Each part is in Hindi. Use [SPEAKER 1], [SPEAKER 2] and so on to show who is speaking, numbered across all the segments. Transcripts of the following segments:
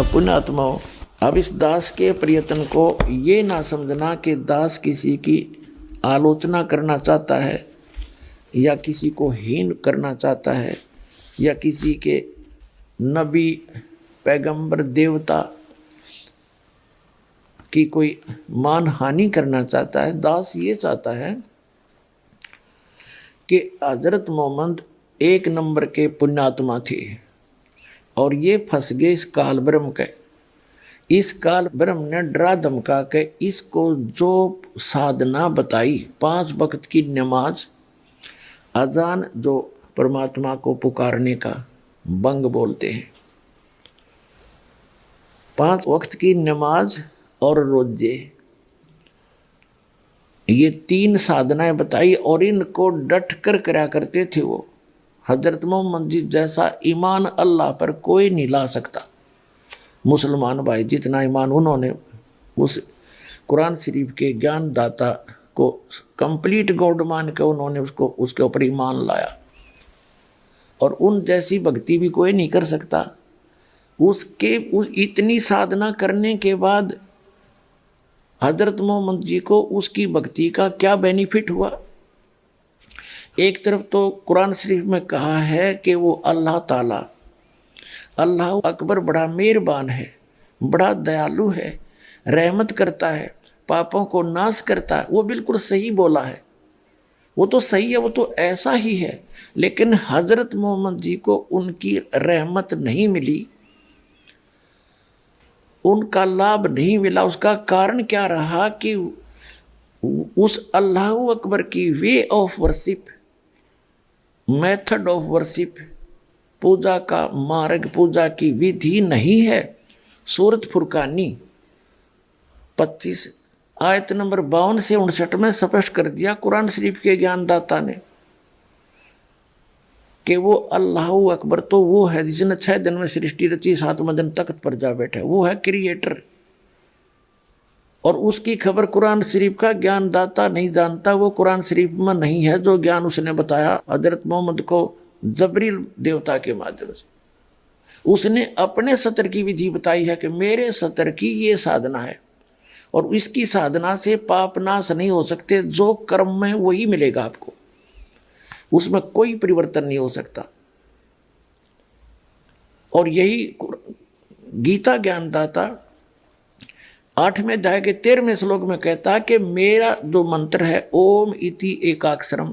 [SPEAKER 1] पुण्यात्माओं, अब इस दास के प्रयत्न को ये ना समझना कि दास किसी की आलोचना करना चाहता है या किसी को हीन करना चाहता है या किसी के नबी पैगंबर देवता की कोई मान हानि करना चाहता है। दास ये चाहता है कि हजरत मोहम्मद एक नंबर के पुण्यात्मा थे और ये फंस गए इस काल ब्रह्म के। इस काल ब्रह्म ने डरा धमका के इसको जो साधना बताई, 5 वक्त की नमाज, अजान जो परमात्मा को पुकारने का बंग बोलते हैं, 5 वक्त की नमाज और रोजे, ये 3 साधनाएं बताई और इनको डट कर करा करते थे वो। हजरत मोहम्मद जी जैसा ईमान अल्लाह पर कोई नहीं ला सकता। मुसलमान भाई जितना ईमान उन्होंने उस कुरान शरीफ के ज्ञान दाता को कंप्लीट गॉड मान के उन्होंने उसको उसके ऊपर ईमान लाया, और उन जैसी भक्ति भी कोई नहीं कर सकता। उस इतनी साधना करने के बाद हजरत मोहम्मद जी को उसकी भक्ति का क्या बेनिफिट हुआ। एक तरफ तो कुरान शरीफ में कहा है कि वो अल्लाह ताला, अल्लाह अकबर बड़ा मेहरबान है, बड़ा दयालु है, रहमत करता है, पापों को नाश करता है। वो बिल्कुल सही बोला है, वो तो सही है, वो तो ऐसा ही है। लेकिन हजरत मोहम्मद जी को उनकी रहमत नहीं मिली, उनका लाभ नहीं मिला। उसका कारण क्या रहा कि उस अल्लाह अकबर की way of worship, method of worship, पूजा का मार्ग, पूजा की विधि नहीं है। सूरत फुरकानी 25 आयत नंबर 52 से 59 में स्पष्ट कर दिया कुरान शरीफ के ज्ञानदाता ने कि वो अल्लाह अकबर तो वो है जिसने 6 दिन में सृष्टि रची, 7वें दिन तख्त पर जा बैठे, वो है क्रिएटर। और उसकी खबर कुरान शरीफ का ज्ञानदाता नहीं जानता, वो कुरान शरीफ में नहीं है जो ज्ञान उसने बताया हजरत मोहम्मद को जबरील देवता के माध्यम से। उसने अपने सतर की विधि बताई है कि मेरे सतर की ये साधना है और इसकी साधना से पाप नाश नहीं हो सकते, जो कर्म में वही मिलेगा आपको, उसमें कोई परिवर्तन नहीं हो सकता। और यही गीता ज्ञानदाता 8वें अध्याय के 13वें श्लोक में कहता है कि मेरा जो मंत्र है ओम इति एकाक्षरम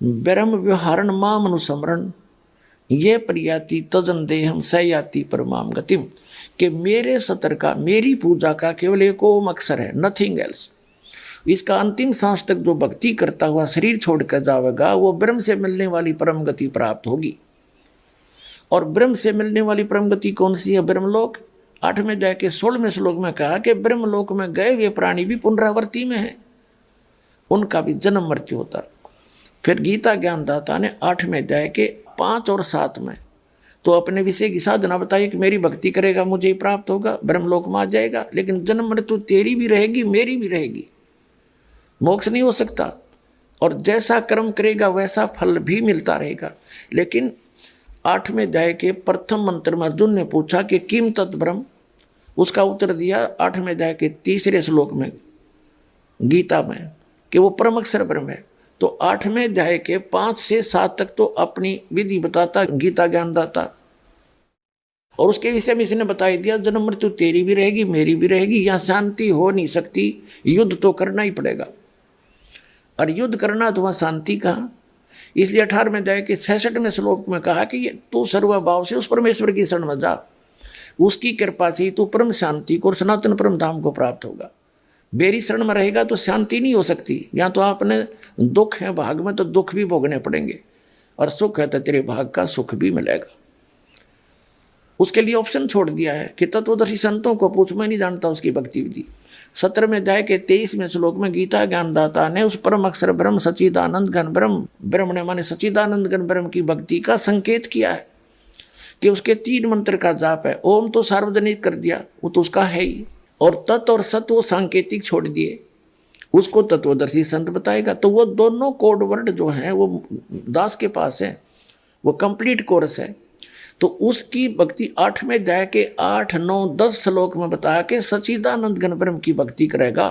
[SPEAKER 1] ब्रह्म व्यवहारण माम अनुस्मरण ये प्रयाति तजन देहम सयाति परमाम गतिम, कि मेरे सतर का, मेरी पूजा का केवल एक ओम अक्षर है, नथिंग एल्स। इसका अंतिम सांस तक जो भक्ति करता हुआ शरीर छोड़कर जाएगा वो ब्रह्म से मिलने वाली परम गति प्राप्त होगी। और ब्रह्म से मिलने वाली परम गति कौन सी है? ब्रह्मलोक। 8वें अध्याय के 16वें श्लोक में कहा कि ब्रह्मलोक में गए हुए प्राणी भी पुनरावृत्ति में है, उनका भी जन्म मृत्यु होता। फिर गीता ज्ञानदाता ने 8वें अध्याय के 5 और 7 में तो अपने विषय की साधना बताई कि मेरी भक्ति करेगा मुझे ही प्राप्त होगा, ब्रह्मलोक में आ जाएगा, लेकिन जन्म मृत्यु तेरी भी रहेगी मेरी भी रहेगी, मोक्ष नहीं हो सकता। और जैसा कर्म करेगा वैसा फल भी मिलता रहेगा। लेकिन 8वें अध्याय के प्रथम मंत्र में अर्जुन ने पूछा कि किम तत् ब्रह्म, उसका उत्तर दिया 8वें अध्याय के 3रे श्लोक में गीता में कि वो परम अक्षर ब्रह्म है। तो 8वें अध्याय के 5 से 7 तक तो अपनी विधि बताता गीता ज्ञानदाता, और उसके विषय में इसने बता दिया जन्म मृत्यु तेरी भी रहेगी मेरी भी रहेगी, यहाँ शांति हो नहीं सकती, युद्ध तो करना ही पड़ेगा। और युद्ध करना तो वहाँ शांति कहाँ। इसलिए 18वें अध्याय के 66वें श्लोक में कहा कि तू सर्वभाव से उस परमेश्वर की शरण में जा, उसकी कृपा से तू परम शांति को और सनातन परम धाम को प्राप्त होगा। मेरी शरण में रहेगा तो शांति नहीं हो सकती। यहाँ तो आपने दुख है भाग में तो दुख भी भोगने पड़ेंगे, और सुख है तो तेरे भाग का सुख भी मिलेगा। उसके लिए ऑप्शन छोड़ दिया है कि तत्वदर्शी संतों को पूछ, मैं नहीं जानता उसकी भक्ति विधि। 17वें अध्याय के 23वें श्लोक में गीता ज्ञानदाता ने उस परम अक्षर ब्रह्म सच्चिदानंद घन ब्रह्म, ब्रह्म ने माने सच्चिदानंद घन ब्रह्म की भक्ति का संकेत किया है कि उसके 3 मंत्र का जाप है। ओम तो सार्वजनिक कर दिया, वो तो उसका है ही, और तत् और सत वो सांकेतिक छोड़ दिए, उसको तत्वदर्शी संत बताएगा। तो वो दोनों कोड वर्ड जो हैं वो दास के पास है, वो कंप्लीट कोर्स है। तो उसकी भक्ति 8वें अध्याय के 8, 9, 10 श्लोक में बताया कि सच्चिदानंद घन ब्रह्म की भक्ति करेगा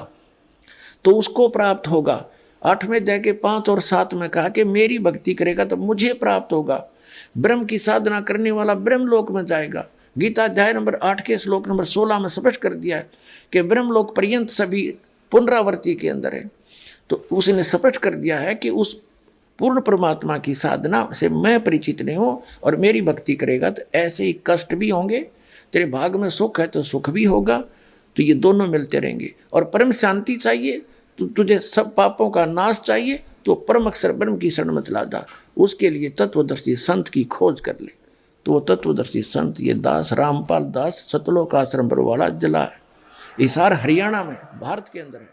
[SPEAKER 1] तो उसको प्राप्त होगा। 8वें अध्याय के 5 और 7 में कहा कि मेरी भक्ति करेगा तो मुझे प्राप्त होगा। ब्रह्म की साधना करने वाला ब्रह्मलोक में जाएगा। गीता अध्याय नंबर 8 के श्लोक नंबर 16 में स्पष्ट कर दिया है कि ब्रह्मलोक पर्यंत सभी पुनरावृत्ति के अंदर है। तो उसने स्पष्ट कर दिया है कि उस पूर्ण परमात्मा की साधना से मैं परिचित नहीं हूँ और मेरी भक्ति करेगा तो ऐसे ही कष्ट भी होंगे, तेरे भाग में सुख है तो सुख भी होगा, तो ये दोनों मिलते रहेंगे। और परम शांति चाहिए तो तुझे सब पापों का नाश चाहिए तो परम अक्षर ब्रह्म की शरण में चला जा। उसके लिए तत्वदर्शी संत की खोज कर ले। तो वो तत्वदर्शी संत ये दास रामपाल दास सतलोक आश्रम पर वाला जिला है, हिसार हरियाणा में भारत के अंदर है।